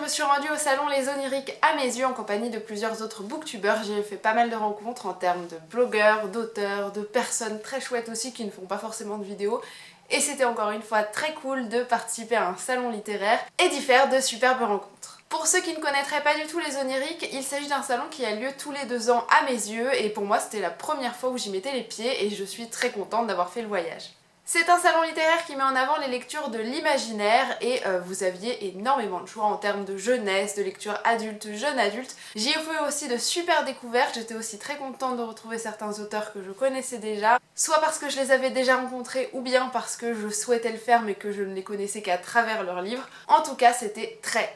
me suis rendue au salon Les Oniriques à mes yeux en compagnie de plusieurs autres booktubeurs. J'ai fait pas mal de rencontres en termes de blogueurs, d'auteurs, de personnes très chouettes aussi qui ne font pas forcément de vidéos. Et c'était encore une fois très cool de participer à un salon littéraire et d'y faire de superbes rencontres. Pour ceux qui ne connaîtraient pas du tout Les Oniriques, il s'agit d'un salon qui a lieu tous les 2 ans à mes yeux et pour moi c'était la première fois où j'y mettais les pieds et je suis très contente d'avoir fait le voyage. C'est un salon littéraire qui met en avant les lectures de l'imaginaire et vous aviez énormément de choix en termes de jeunesse, de lecture adulte, jeune adulte. J'y ai fait aussi de super découvertes, j'étais aussi très contente de retrouver certains auteurs que je connaissais déjà, soit parce que je les avais déjà rencontrés ou bien parce que je souhaitais le faire mais que je ne les connaissais qu'à travers leurs livres. En tout cas, c'était très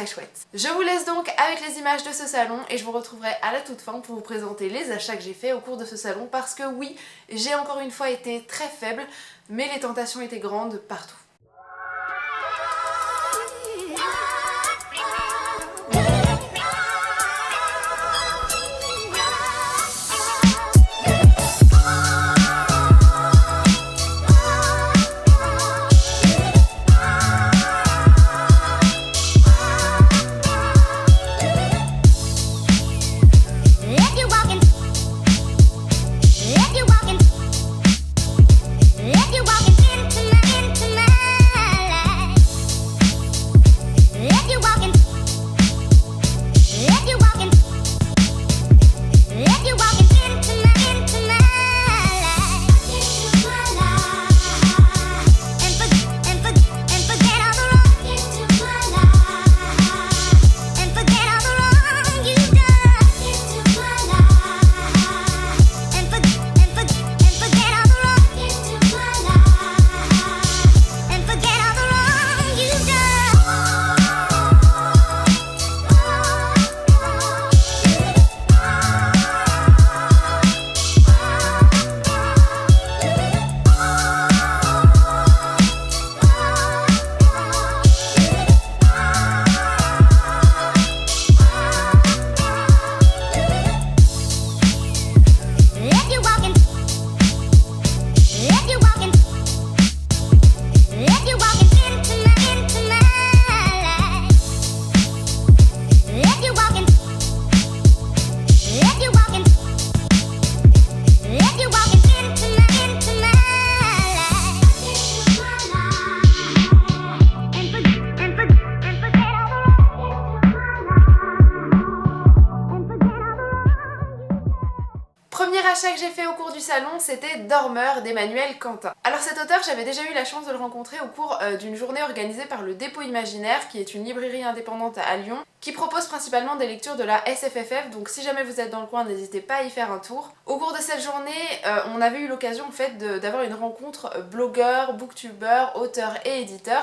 chouette. Je vous laisse donc avec les images de ce salon et je vous retrouverai à la toute fin pour vous présenter les achats que j'ai fait au cours de ce salon parce que oui, j'ai encore une fois été très faible, mais les tentations étaient grandes partout. Premier achat que j'ai fait au cours du salon, c'était Dormeur d'Emmanuel Cantin. Alors cet auteur, j'avais déjà eu la chance de le rencontrer au cours d'une journée organisée par le Dépôt Imaginaire, qui est une librairie indépendante à Lyon, qui propose principalement des lectures de la SFFF, donc si jamais vous êtes dans le coin, n'hésitez pas à y faire un tour. Au cours de cette journée, on avait eu l'occasion en fait d'avoir une rencontre blogueur, booktuber, auteur et éditeur.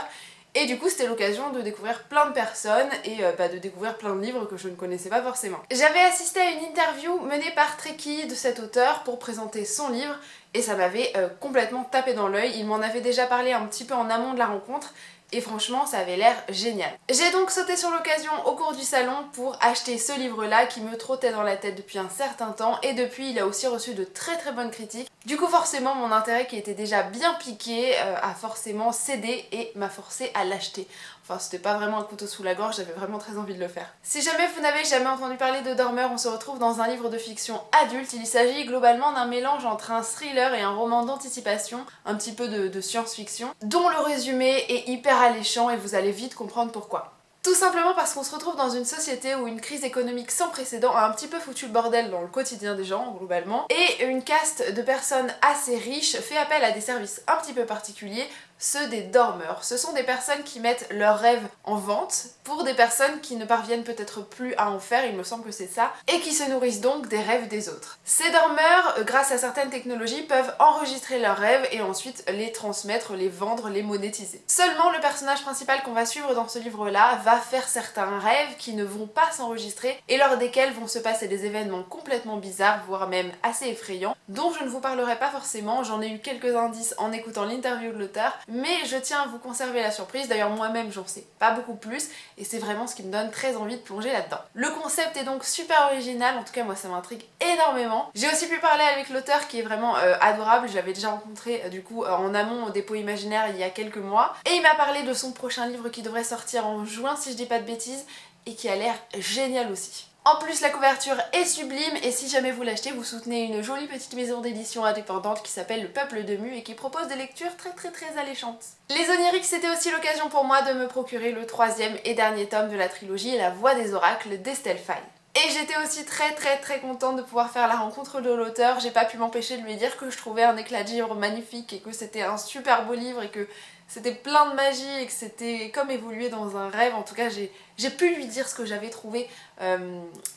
Et du coup c'était l'occasion de découvrir plein de personnes et de découvrir plein de livres que je ne connaissais pas forcément. J'avais assisté à une interview menée par Treki de cet auteur pour présenter son livre et ça m'avait complètement tapé dans l'œil. Il m'en avait déjà parlé un petit peu en amont de la rencontre et franchement ça avait l'air génial. J'ai donc sauté sur l'occasion au cours du salon pour acheter ce livre-là qui me trottait dans la tête depuis un certain temps et depuis il a aussi reçu de très bonnes critiques. Du coup forcément mon intérêt qui était déjà bien piqué a forcément cédé et m'a forcé à l'acheter. Enfin c'était pas vraiment un couteau sous la gorge, j'avais vraiment très envie de le faire. Si jamais vous n'avez jamais entendu parler de Dormeur, on se retrouve dans un livre de fiction adulte. Il s'agit globalement d'un mélange entre un thriller et un roman d'anticipation, un petit peu de science-fiction, dont le résumé est hyper alléchant et vous allez vite comprendre pourquoi. Tout simplement parce qu'on se retrouve dans une société où une crise économique sans précédent a un petit peu foutu le bordel dans le quotidien des gens, globalement, et une caste de personnes assez riches fait appel à des services un petit peu particuliers, ceux des dormeurs. Ce sont des personnes qui mettent leurs rêves en vente pour des personnes qui ne parviennent peut-être plus à en faire, il me semble que c'est ça, et qui se nourrissent donc des rêves des autres. Ces dormeurs, grâce à certaines technologies, peuvent enregistrer leurs rêves et ensuite les transmettre, les vendre, les monétiser. Seulement, le personnage principal qu'on va suivre dans ce livre-là va faire certains rêves qui ne vont pas s'enregistrer et lors desquels vont se passer des événements complètement bizarres, voire même assez effrayants, dont je ne vous parlerai pas forcément, j'en ai eu quelques indices en écoutant l'interview de l'auteur, mais je tiens à vous conserver la surprise. D'ailleurs moi-même j'en sais pas beaucoup plus et c'est vraiment ce qui me donne très envie de plonger là-dedans. Le concept est donc super original, en tout cas moi ça m'intrigue énormément. J'ai aussi pu parler avec l'auteur qui est vraiment adorable, je l'avais déjà rencontré du coup en amont au dépôt imaginaire il y a quelques mois et il m'a parlé de son prochain livre qui devrait sortir en juin si je dis pas de bêtises et qui a l'air génial aussi. En plus la couverture est sublime et si jamais vous l'achetez vous soutenez une jolie petite maison d'édition indépendante qui s'appelle Le Peuple de Mu et qui propose des lectures très alléchantes. Les Oniriques c'était aussi l'occasion pour moi de me procurer le 3e et dernier tome de la trilogie La Voix des Oracles d'Estelle Faye. Et j'étais aussi très contente de pouvoir faire la rencontre de l'auteur, j'ai pas pu m'empêcher de lui dire que je trouvais un éclat de livre magnifique et que c'était un super beau livre et que c'était plein de magie et que c'était comme évoluer dans un rêve. En tout cas j'ai pu lui dire ce que j'avais trouvé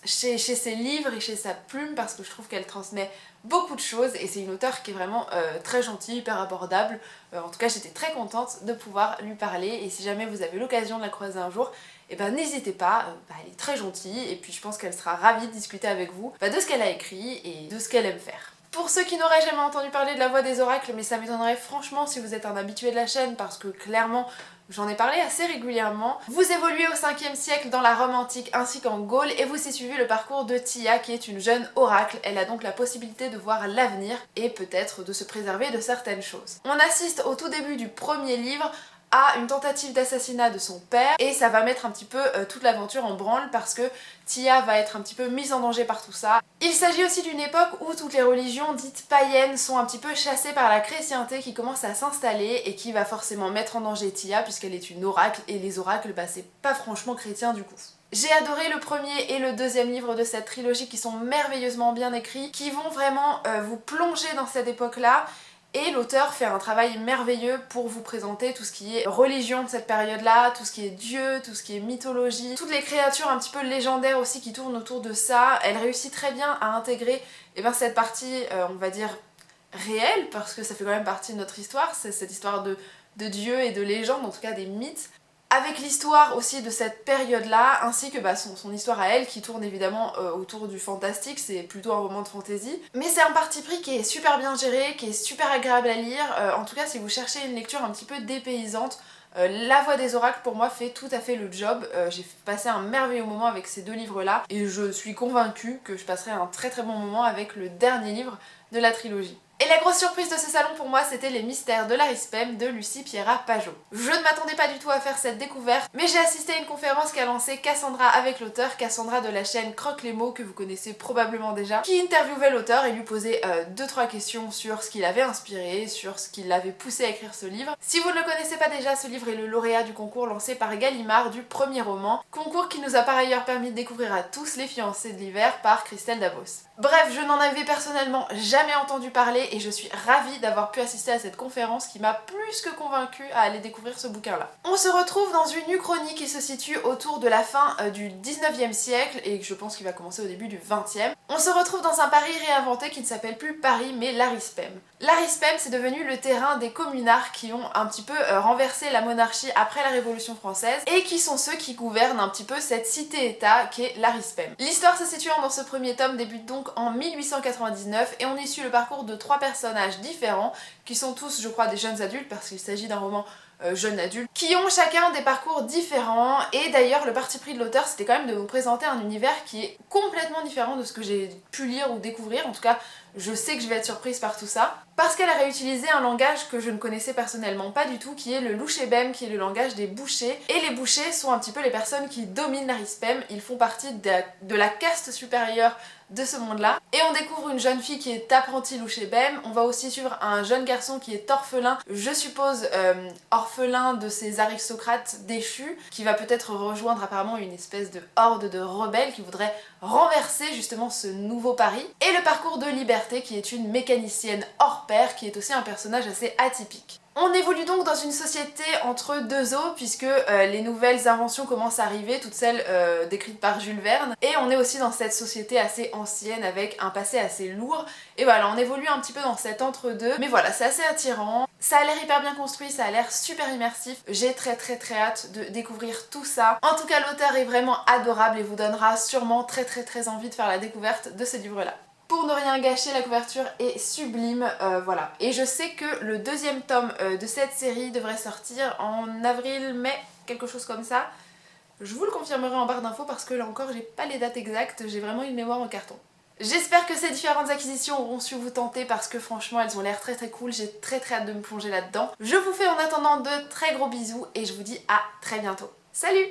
chez ses livres et chez sa plume parce que je trouve qu'elle transmet beaucoup de choses et c'est une auteure qui est vraiment très gentille, hyper abordable. En tout cas j'étais très contente de pouvoir lui parler et si jamais vous avez l'occasion de la croiser un jour, et ben n'hésitez pas, elle est très gentille et puis je pense qu'elle sera ravie de discuter avec vous de ce qu'elle a écrit et de ce qu'elle aime faire. Pour ceux qui n'auraient jamais entendu parler de La Voix des Oracles, mais ça m'étonnerait franchement si vous êtes un habitué de la chaîne parce que clairement j'en ai parlé assez régulièrement. Vous évoluez au 5e siècle dans la Rome antique ainsi qu'en Gaule et vous y suivez le parcours de Tia qui est une jeune oracle. Elle a donc la possibilité de voir l'avenir et peut-être de se préserver de certaines choses. On assiste au tout début du premier livre à une tentative d'assassinat de son père et ça va mettre un petit peu toute l'aventure en branle parce que Tia va être un petit peu mise en danger par tout ça. Il s'agit aussi d'une époque où toutes les religions dites païennes sont un petit peu chassées par la chrétienté qui commence à s'installer et qui va forcément mettre en danger Tia puisqu'elle est une oracle et les oracles c'est pas franchement chrétien du coup. J'ai adoré le premier et le deuxième livre de cette trilogie qui sont merveilleusement bien écrits, qui vont vraiment vous plonger dans cette époque-là. Et l'auteur fait un travail merveilleux pour vous présenter tout ce qui est religion de cette période-là, tout ce qui est dieu, tout ce qui est mythologie, toutes les créatures un petit peu légendaires aussi qui tournent autour de ça. Elle réussit très bien à intégrer cette partie, on va dire, réelle, parce que ça fait quand même partie de notre histoire, c'est cette histoire de dieux et de légendes, en tout cas des mythes, avec l'histoire aussi de cette période-là, ainsi que son histoire à elle, qui tourne évidemment autour du fantastique, c'est plutôt un roman de fantasy. Mais c'est un parti pris qui est super bien géré, qui est super agréable à lire, en tout cas si vous cherchez une lecture un petit peu dépaysante, La Voix des Oracles pour moi fait tout à fait le job. J'ai passé un merveilleux moment avec ces deux livres-là, et je suis convaincue que je passerai un très bon moment avec le dernier livre de la trilogie. Et la grosse surprise de ce salon pour moi, c'était Les Mystères de l'Arispem de Lucie Pierrat-Pajot. Je ne m'attendais pas du tout à faire cette découverte, mais j'ai assisté à une conférence qu'a lancée Cassandra avec l'auteur, Cassandra de la chaîne Croque les mots, que vous connaissez probablement déjà, qui interviewait l'auteur et lui posait 2-3 questions sur ce qui l'avait inspiré, sur ce qui l'avait poussé à écrire ce livre. Si vous ne le connaissez pas déjà, ce livre est le lauréat du concours lancé par Gallimard du premier roman, concours qui nous a par ailleurs permis de découvrir à tous Les Fiancés de l'hiver par Christelle Davos. Bref, je n'en avais personnellement jamais entendu parler et je suis ravie d'avoir pu assister à cette conférence qui m'a plus que convaincue à aller découvrir ce bouquin-là. On se retrouve dans une uchronie qui se situe autour de la fin du 19e siècle et je pense qu'il va commencer au début du 20e. On se retrouve dans un Paris réinventé qui ne s'appelle plus Paris mais l'Arispem. L'Arispem c'est devenu le terrain des communards qui ont un petit peu renversé la monarchie après la Révolution française et qui sont ceux qui gouvernent un petit peu cette cité-état qu'est l'Arispem. L'histoire se situant dans ce premier tome débute donc en 1899 et on y suit le parcours de 3 personnages différents qui sont tous je crois des jeunes adultes parce qu'il s'agit d'un roman jeunes adultes, qui ont chacun des parcours différents et d'ailleurs le parti pris de l'auteur c'était quand même de nous présenter un univers qui est complètement différent de ce que j'ai pu lire ou découvrir, en tout cas je sais que je vais être surprise par tout ça, parce qu'elle a réutilisé un langage que je ne connaissais personnellement pas du tout, qui est le louchébem, qui est le langage des bouchers, et les bouchers sont un petit peu les personnes qui dominent l'Arispem, ils font partie de la caste supérieure de ce monde-là. Et on découvre une jeune fille qui est apprentie louchébem, on va aussi suivre un jeune garçon qui est orphelin, je suppose orphelin de ces aristocrates déchus, qui va peut-être rejoindre apparemment une espèce de horde de rebelles qui voudrait renverser justement ce nouveau Paris. Et le parcours de Liberté qui est une mécanicienne hors pair, qui est aussi un personnage assez atypique. On évolue donc dans une société entre deux eaux puisque les nouvelles inventions commencent à arriver, toutes celles décrites par Jules Verne, et on est aussi dans cette société assez ancienne avec un passé assez lourd, et voilà, on évolue un petit peu dans cet entre-deux, mais voilà, c'est assez attirant, ça a l'air hyper bien construit, ça a l'air super immersif, j'ai très hâte de découvrir tout ça. En tout cas l'auteur est vraiment adorable et vous donnera sûrement très envie de faire la découverte de ce livre-là. Pour ne rien gâcher, la couverture est sublime, voilà. Et je sais que le deuxième tome de cette série devrait sortir en avril, mai, quelque chose comme ça. Je vous le confirmerai en barre d'infos parce que là encore j'ai pas les dates exactes, j'ai vraiment une mémoire en carton. J'espère que ces différentes acquisitions auront su vous tenter parce que franchement elles ont l'air très cool, j'ai très hâte de me plonger là-dedans. Je vous fais en attendant de très gros bisous et je vous dis à très bientôt. Salut!